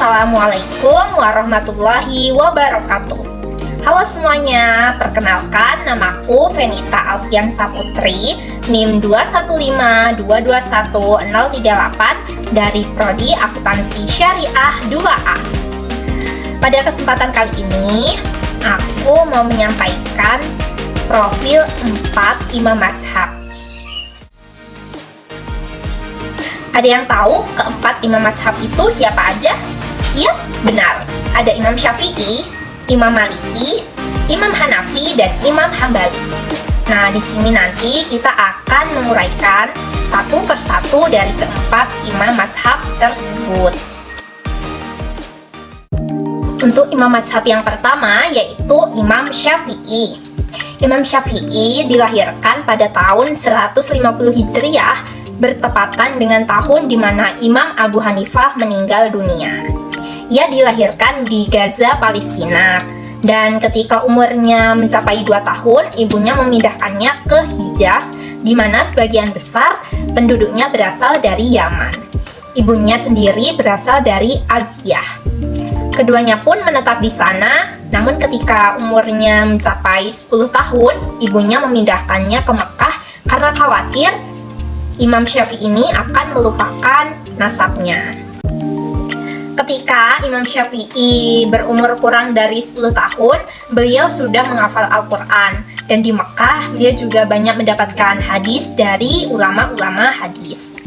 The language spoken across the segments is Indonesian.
Assalamualaikum warahmatullahi wabarakatuh. Halo semuanya, perkenalkan namaku Venita Alfian Saputri, NIM 2152211038 dari Prodi Akuntansi Syariah 2A. Pada kesempatan kali ini, aku mau menyampaikan profil 4 imam mazhab. Ada yang tahu keempat imam mazhab itu siapa aja? Iya, benar. Ada Imam Syafi'i, Imam Maliki, Imam Hanafi, dan Imam Hambali. Nah, di sini nanti kita akan menguraikan satu persatu dari keempat imam mazhab tersebut. Untuk imam mazhab yang pertama yaitu Imam Syafi'i. Imam Syafi'i dilahirkan pada tahun 150 Hijriah, bertepatan dengan tahun di mana Imam Abu Hanifah meninggal dunia. Ia dilahirkan di Gaza, Palestina, dan ketika umurnya mencapai 2 tahun, ibunya memindahkannya ke Hijaz, di mana sebagian besar penduduknya berasal dari Yaman. Ibunya sendiri berasal dari Aziyah. Keduanya pun menetap di sana, namun ketika umurnya mencapai 10 tahun, ibunya memindahkannya ke Mekah karena khawatir Imam Syafi'i ini akan melupakan nasabnya. Ketika Imam Syafi'i berumur kurang dari 10 tahun, beliau sudah menghafal Al-Quran, dan di Mekah beliau juga banyak mendapatkan hadis dari ulama-ulama hadis.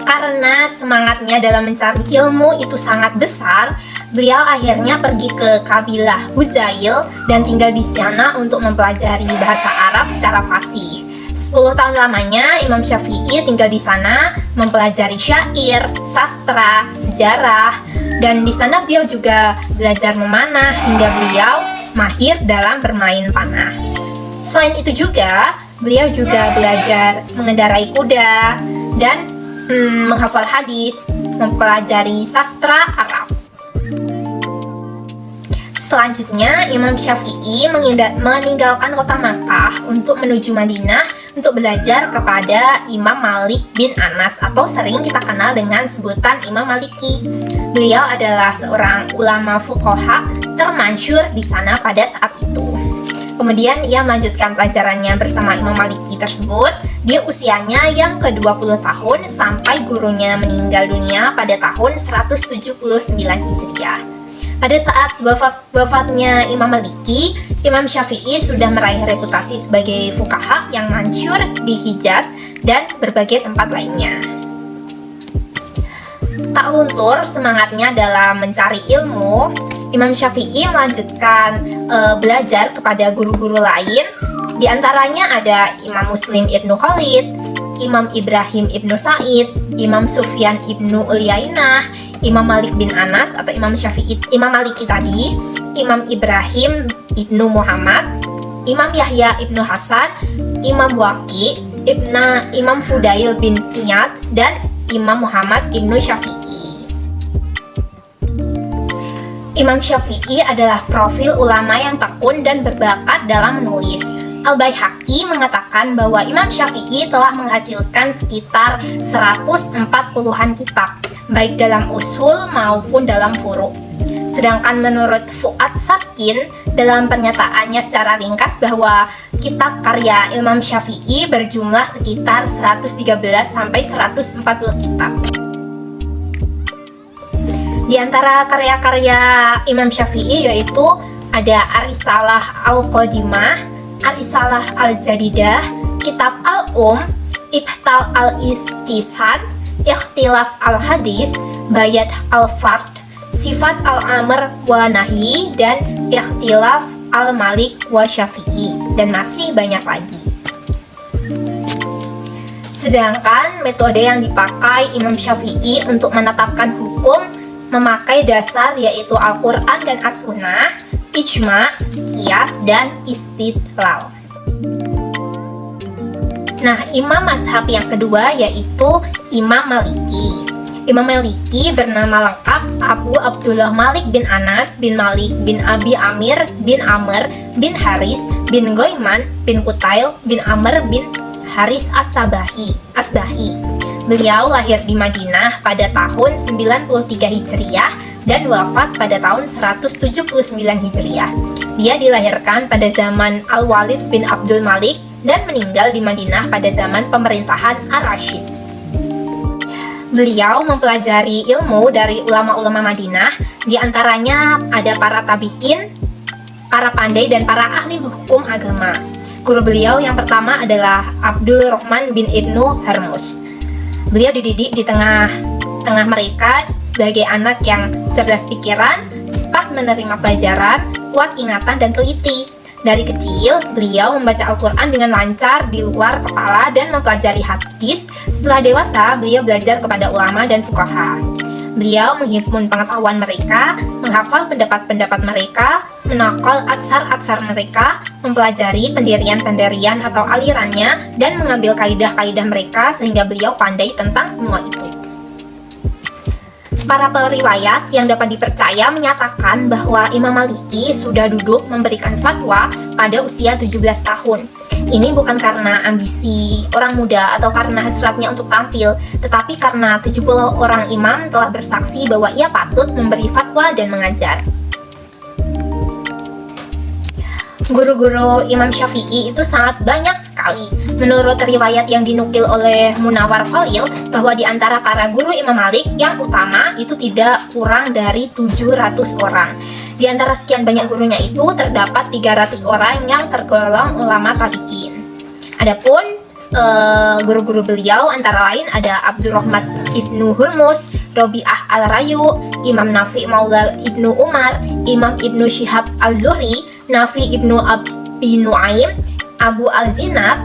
Karena semangatnya dalam mencari ilmu itu sangat besar, beliau akhirnya pergi ke kabilah Huzail dan tinggal di sana untuk mempelajari bahasa Arab secara fasih. 10 tahun lamanya Imam Syafi'i tinggal di sana mempelajari syair, sastra, sejarah, dan di sana beliau juga belajar memanah hingga beliau mahir dalam bermain panah. Selain itu juga, beliau juga belajar mengendarai kuda dan menghafal hadis, mempelajari sastra Arab. Selanjutnya, Imam Syafi'i meninggalkan kota Makkah untuk menuju Madinah untuk belajar kepada Imam Malik bin Anas atau sering kita kenal dengan sebutan Imam Maliki. Beliau adalah seorang ulama fuqaha termasyhur di sana pada saat itu. Kemudian ia melanjutkan pelajarannya bersama Imam Maliki tersebut di usianya yang ke-20 tahun sampai gurunya meninggal dunia pada tahun 179 Hijriah. Pada saat wafatnya Imam Maliki, Imam Syafi'i sudah meraih reputasi sebagai fuqaha yang masyhur di Hijaz dan berbagai tempat lainnya. Tak luntur semangatnya dalam mencari ilmu, Imam Syafi'i melanjutkan belajar kepada guru-guru lain. Di antaranya ada Imam Muslim Ibnu Khalid, Imam Ibrahim Ibnu Sa'id, Imam Sufyan Ibnu Uyainah, Imam Malik bin Anas atau Imam Syafi'i, Imam Maliki tadi, Imam Ibrahim Ibnu Muhammad, Imam Yahya Ibnu Hasan, Imam Waqi, Imam Fudail bin Iyad, dan Imam Muhammad Ibnu Syafi'i. Imam Syafi'i adalah profil ulama yang tekun dan berbakat dalam menulis. Al-Baihaqi mengatakan bahwa Imam Syafi'i telah menghasilkan sekitar 140-an kitab, baik dalam usul maupun dalam furu'. Sedangkan menurut Fuad Saskin, dalam pernyataannya secara ringkas bahwa kitab karya Imam Syafi'i berjumlah sekitar 113-140 kitab. Di antara karya-karya Imam Syafi'i yaitu ada Ar-Risalah Al-Qadimah, Ar-Risalah Al-Jadidah, Kitab Al-Um, Ibtal Al-Istishad, Ikhtilaf Al-Hadis, Bayat Al-Fard, Sifat Al-Amr wa Nahi, dan Ikhtilaf Al-Malik wa Syafi'i, dan masih banyak lagi. Sedangkan metode yang dipakai Imam Syafi'i untuk menetapkan hukum memakai dasar yaitu Al-Quran dan As-Sunnah, ijma, qiyas, dan istidlal. Nah, imam mazhab yang kedua yaitu Imam Maliki. Imam Maliki bernama lengkap Abu Abdullah Malik bin Anas bin Malik bin Abi Amir bin Amr bin Haris bin Goiman bin Kutail bin Amr bin Haris Asbahi. Beliau lahir di Madinah pada tahun 93 Hijriah dan wafat pada tahun 179 Hijriah. Dia dilahirkan pada zaman Al-Walid bin Abdul Malik dan meninggal di Madinah pada zaman pemerintahan Ar-Rasyid. Beliau mempelajari ilmu dari ulama-ulama Madinah, di antaranya ada para tabi'in, para pandai, dan para ahli hukum agama. Guru beliau yang pertama adalah Abdul Rahman bin Ibnu Harmus. Beliau dididik di tengah mereka sebagai anak yang cerdas pikiran, cepat menerima pelajaran, kuat ingatan, dan teliti. Dari kecil, beliau membaca Al-Quran dengan lancar di luar kepala dan mempelajari hadis. Setelah dewasa, beliau belajar kepada ulama dan fuqaha. Beliau menghimpun pengetahuan mereka, menghafal pendapat-pendapat mereka, menakal atsar-atsar mereka, mempelajari pendirian-pendirian atau alirannya, dan mengambil kaidah-kaidah mereka sehingga beliau pandai tentang semua itu. Para periwayat yang dapat dipercaya menyatakan bahwa Imam Maliki sudah duduk memberikan fatwa pada usia 17 tahun. Ini bukan karena ambisi orang muda atau karena hasratnya untuk tampil, tetapi karena 70 orang imam telah bersaksi bahwa ia patut memberi fatwa dan mengajar. Guru-guru Imam Syafi'i itu sangat banyak sekali. Menurut riwayat yang dinukil oleh Munawar Khalil, bahwa di antara para guru Imam Malik yang utama itu tidak kurang dari 700 orang. Di antara sekian banyak gurunya itu terdapat 300 orang yang tergolong ulama tabi'in. Adapun guru-guru beliau antara lain ada Abdurrahman Ibnu Hurmus, Robi'ah Al-Rayu, Imam Nafi Maula Ibnu Umar, Imam Ibnu Syihab Al-Zuhri, Nafi Ibnu Abi Nuaim, Abu Al-Zinad,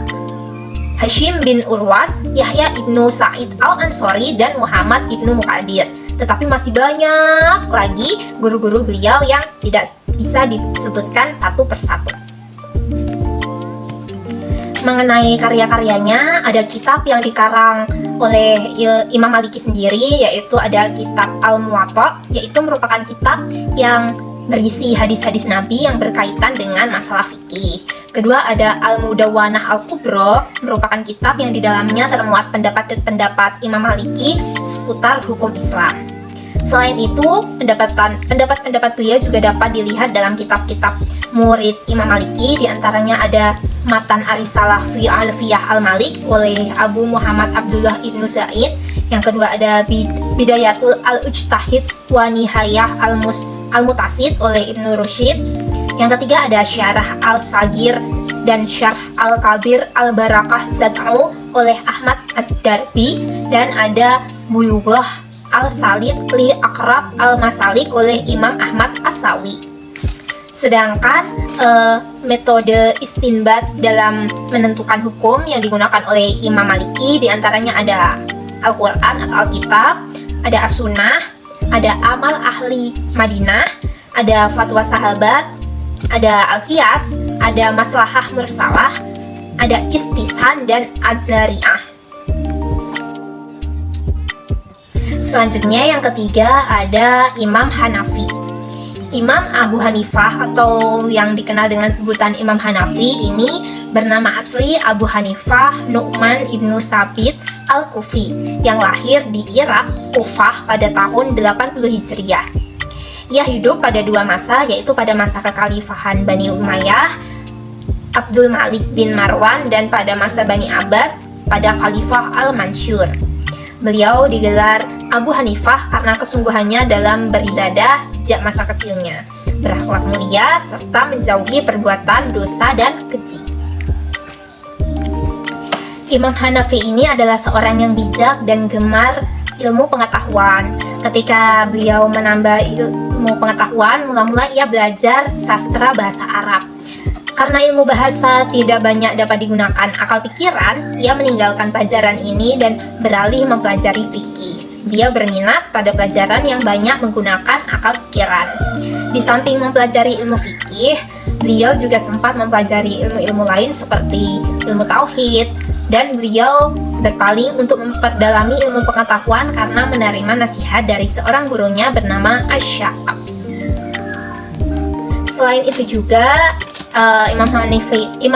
Hashim bin Urwas, Yahya Ibnu Sa'id Al-Ansori, dan Muhammad Ibnu Muqadir. Tetapi masih banyak lagi guru-guru beliau yang tidak bisa disebutkan satu persatu. Mengenai karya-karyanya, ada kitab yang dikarang oleh Imam Maliki sendiri, yaitu ada kitab Al-Muwatta, yaitu merupakan kitab yang berisi hadis-hadis Nabi yang berkaitan dengan masalah fikih. Kedua ada Al-Mudawwanah Al-Kubra, merupakan kitab yang di dalamnya termuat pendapat Imam Maliki seputar hukum Islam. Selain itu, pendapat beliau juga dapat dilihat dalam kitab-kitab murid Imam Maliki, diantaranya ada Matan Arisalah fi Alfiyah Al-Malik oleh Abu Muhammad Abdullah Ibnu Zaid. Yang kedua ada Bidayatul Al-Ujtahid wa Nihayah Al-Mutasid oleh Ibnu Rushid. Yang ketiga ada Syarah Al-Sagir dan Syarh Al-Kabir Al-Barakah Zad'u oleh Ahmad Ad-Darbi. Dan ada Bulughah Al-Salid li Aqrab Al-Masalik oleh Imam Ahmad As-Sawi. Sedangkan metode istinbat dalam menentukan hukum yang digunakan oleh Imam Maliki diantaranya ada Al-Quran atau Alkitab, ada As-Sunnah, ada Amal Ahli Madinah, ada Fatwa Sahabat, ada Al-Qiyas, ada Maslahah Mursalah, ada Istishan, dan Az-Zari'ah. Selanjutnya yang ketiga ada Imam Hanafi. Imam Abu Hanifah atau yang dikenal dengan sebutan Imam Hanafi ini bernama asli Abu Hanifah Nu'man Ibnu Sabit Al-Kufi yang lahir di Irak, Kufah pada tahun 80 Hijriah. Ia hidup pada dua masa, yaitu pada masa kekhalifahan Bani Umayyah, Abdul Malik bin Marwan, dan pada masa Bani Abbas pada Khalifah Al-Mansur. Beliau digelar Abu Hanifah karena kesungguhannya dalam beribadah sejak masa kecilnya, berakhlak mulia, serta menjauhi perbuatan dosa dan keji. Imam Hanafi ini adalah seorang yang bijak dan gemar ilmu pengetahuan. Ketika beliau menambah ilmu pengetahuan, mula-mula ia belajar sastra bahasa Arab. Karena ilmu bahasa tidak banyak dapat digunakan akal pikiran, ia meninggalkan pelajaran ini dan beralih mempelajari fikih. Dia berminat pada pelajaran yang banyak menggunakan akal pikiran. Di samping mempelajari ilmu fikih, beliau juga sempat mempelajari ilmu-ilmu lain seperti ilmu tauhid, dan beliau berpaling untuk memperdalami ilmu pengetahuan karena menerima nasihat dari seorang gurunya bernama Asy-Sya'ab. Selain itu juga Imam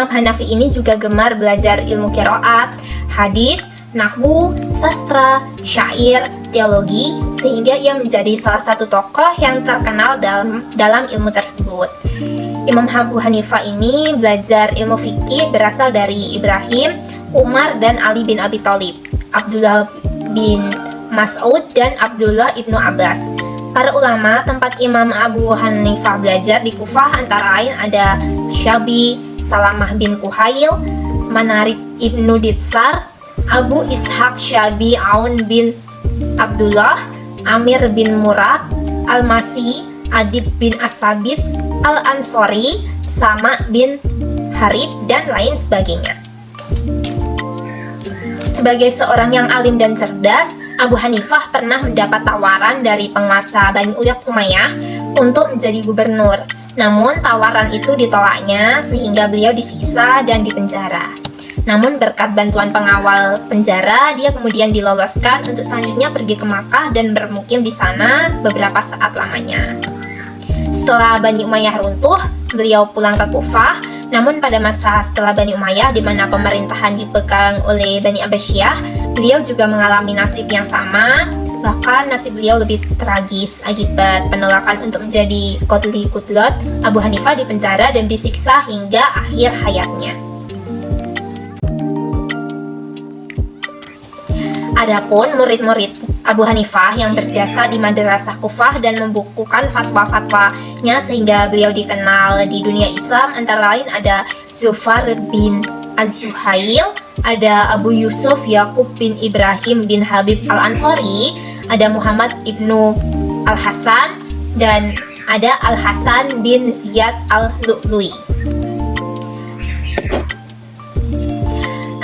Hanafi ini juga gemar belajar ilmu qiraat, hadis, nahwu, sastra, syair, teologi, sehingga ia menjadi salah satu tokoh yang terkenal dalam ilmu tersebut. Imam Abu Hanifah ini belajar ilmu fikih berasal dari Ibrahim, Umar, dan Ali bin Abi Thalib, Abdullah bin Mas'ud, dan Abdullah ibnu Abbas. Para ulama tempat Imam Abu Hanifah belajar di Kufah antara lain ada Syabi, Salamah bin Kuhail, Manarib ibnu Ditsar, Abu Ishaq Syabi Aun bin Abdullah, Amir bin Murab, Al-Masi, Adib bin As-Sabit, Al-Ansori, Sama bin Harib, dan lain sebagainya. Sebagai seorang yang alim dan cerdas, Abu Hanifah pernah mendapat tawaran dari penguasa Bani Umayyah untuk menjadi gubernur. Namun tawaran itu ditolaknya sehingga beliau disiksa dan dipenjara. Namun berkat bantuan pengawal penjara, dia kemudian diloloskan untuk selanjutnya pergi ke Makkah dan bermukim di sana beberapa saat lamanya. Setelah Bani Umayyah runtuh, beliau pulang ke Kufah. Namun pada masa setelah Bani Umayyah, di mana pemerintahan dipegang oleh Bani Abbasiyah, beliau juga mengalami nasib yang sama. Bahkan nasib beliau lebih tragis akibat penolakan untuk menjadi Qadhi Qudlot. Abu Hanifah dipenjara dan disiksa hingga akhir hayatnya. Adapun murid-murid Abu Hanifah yang berjasa di Madrasah Kufah dan membukukan fatwa-fatwanya sehingga beliau dikenal di dunia Islam, antara lain ada Zufar bin Az-Zuhail, ada Abu Yusuf Yakub bin Ibrahim bin Habib Al-Ansori, ada Muhammad ibnu Al-Hasan, dan ada Al-Hasan bin Ziyad Al-Lu'lu'i.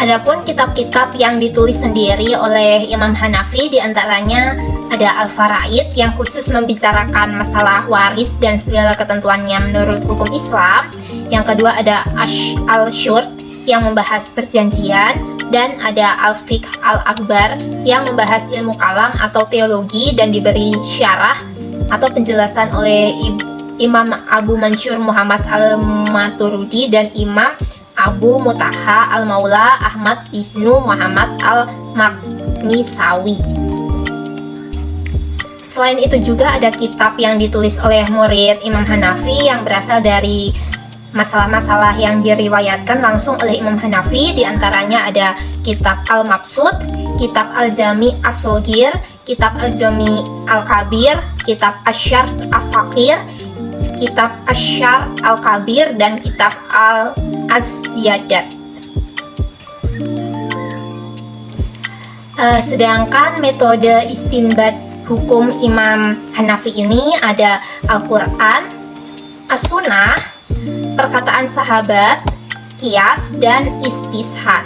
Adapun kitab-kitab yang ditulis sendiri oleh Imam Hanafi, diantaranya ada Al-Faraid yang khusus membicarakan masalah waris dan segala ketentuannya menurut hukum Islam. Yang kedua ada Al-Shurh yang membahas perjanjian, dan ada Al-Fiqh Al-Akbar yang membahas ilmu kalam atau teologi dan diberi syarah atau penjelasan oleh Imam Abu Mansur Muhammad Al-Maturidi dan Imam Abu Mutaha Al-Maula Ahmad ibnu Muhammad Al-Maknisawi. Selain itu juga ada kitab yang ditulis oleh murid Imam Hanafi yang berasal dari masalah-masalah yang diriwayatkan langsung oleh Imam Hanafi. Di antaranya ada kitab Al-Mabsut, kitab Al-Jami As-Shogir, kitab Al-Jami Al-Kabir, kitab Asyar As-Sakir, kitab Asyar Al-Kabir, dan kitab Al-Ziyadat. Sedangkan metode istinbat hukum Imam Hanafi ini ada Al-Quran, As-Sunnah, perkataan sahabat, qiyas, dan istishad.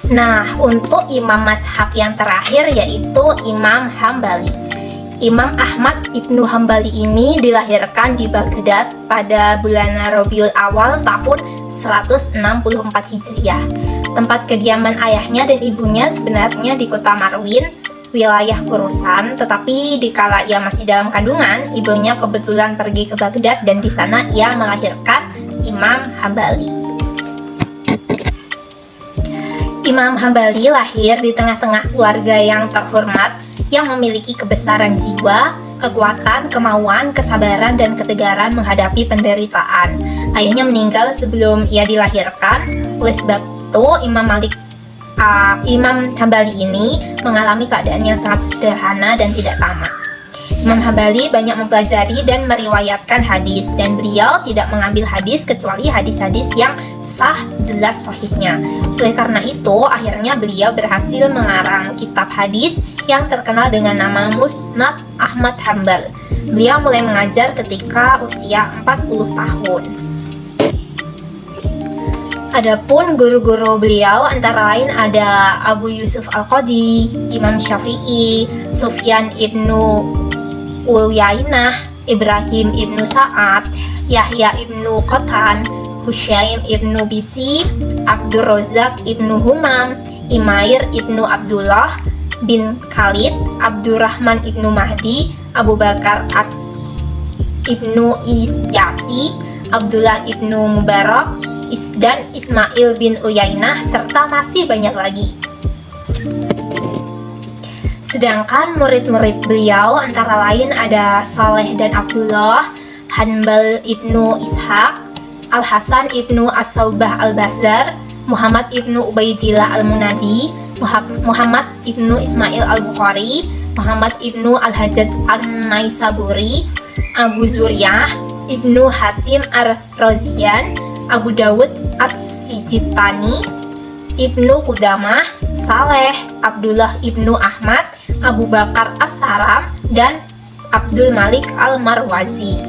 Nah, untuk imam mazhab yang terakhir yaitu Imam Hambali. Imam Ahmad ibnu Hambali ini dilahirkan di Baghdad pada bulan Rabiul Awal tahun 164 Hijriah. Tempat kediaman ayahnya dan ibunya sebenarnya di kota Marwin, wilayah Khorasan, tetapi dikala ia masih dalam kandungan, ibunya kebetulan pergi ke Baghdad dan di sana ia melahirkan Imam Hambali. Imam Hambali lahir di tengah-tengah keluarga yang terhormat yang memiliki kebesaran jiwa, kekuatan, kemauan, kesabaran, dan ketegaran menghadapi penderitaan. Ayahnya meninggal sebelum ia dilahirkan. Oleh sebab itu, Imam Hambali ini mengalami keadaan yang sangat sederhana dan tidak tamak. Imam Hambali banyak mempelajari dan meriwayatkan hadis, dan beliau tidak mengambil hadis kecuali hadis-hadis yang sah jelas sahihnya. Oleh karena itu, akhirnya beliau berhasil mengarang kitab hadis yang terkenal dengan nama Musnad Ahmad Hambal. Beliau mulai mengajar ketika usia 40 tahun. Adapun guru-guru beliau antara lain ada Abu Yusuf Al-Qadhi, Imam Syafi'i, Sufyan ibnu Uyainah, Ibrahim ibnu Sa'ad, Yahya ibnu Qatan, Husyaim ibnu Bisi, Abdur Razak ibnu Humam, Imair ibnu Abdullah bin Khalid, Abdurrahman ibnu Mahdi, Abu Bakar As ibnu Iyasi, Abdullah ibnu Mubarak, dan Ismail bin Uyainah, serta masih banyak lagi. Sedangkan murid-murid beliau antara lain ada Saleh dan Abdullah, Hanbal ibnu Ishaq, Al-Hasan ibnu As-Saubah Al-Bazar, Muhammad ibnu Ubaidillah Al-Munadi, Muhammad ibnu Ismail Al-Bukhari, Muhammad ibnu Al-Hajjaj An-Naisaburi, Abu Zuryah, Ibnu Hatim Ar-Razian, Abu Dawud As-Sijistani, Ibnu Qudamah, Saleh, Abdullah ibnu Ahmad, Abu Bakar As-Saram, dan Abdul Malik Al-Marwazi.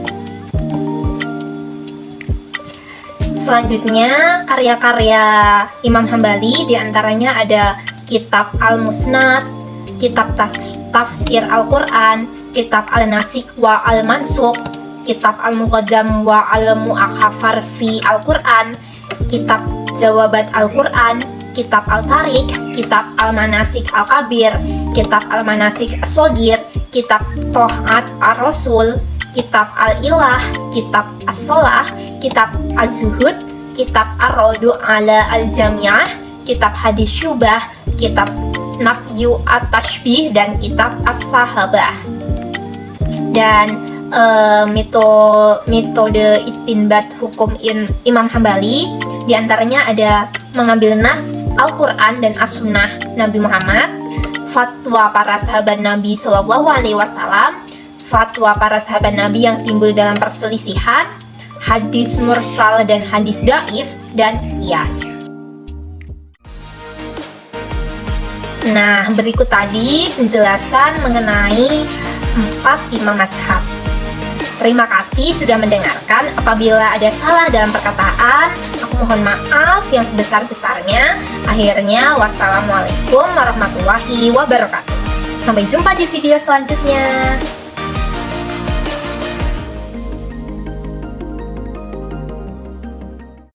Selanjutnya, karya-karya Imam Hambali diantaranya ada Kitab Al-Musnad, Kitab Tafsir Al-Quran, Kitab Al-Nasik wa Al-Mansuk, Kitab Al-Muqaddam wa Al-Mu'akhafar fi Al-Quran, Kitab Jawabat Al-Quran, Kitab Al-Tarik, Kitab Al-Manasik Al-Kabir, Kitab Al-Manasik As-Shogir, Kitab Tohat Ar-Rasul, Kitab Al-Ilah, Kitab As-Sholah, Kitab Az-Zuhud, Kitab Ar-Rodu ala Al-Jami'ah, Kitab Hadis Syubah, Kitab Nafyu At-Tashbih, dan Kitab As-Sahabah. Dan metode istinbat hukum Imam Hambali diantaranya ada mengambil nas Al-Quran dan As-Sunnah Nabi Muhammad, fatwa para sahabat Nabi SAW, fatwa para sahabat Nabi yang timbul dalam perselisihan, hadis mursal dan hadis dhaif, dan qiyas. Nah, berikut tadi penjelasan mengenai 4 imam mazhab. Terima kasih sudah mendengarkan. Apabila ada salah dalam perkataan, aku mohon maaf yang sebesar-besarnya. Akhirnya, wassalamualaikum warahmatullahi wabarakatuh. Sampai jumpa di video selanjutnya.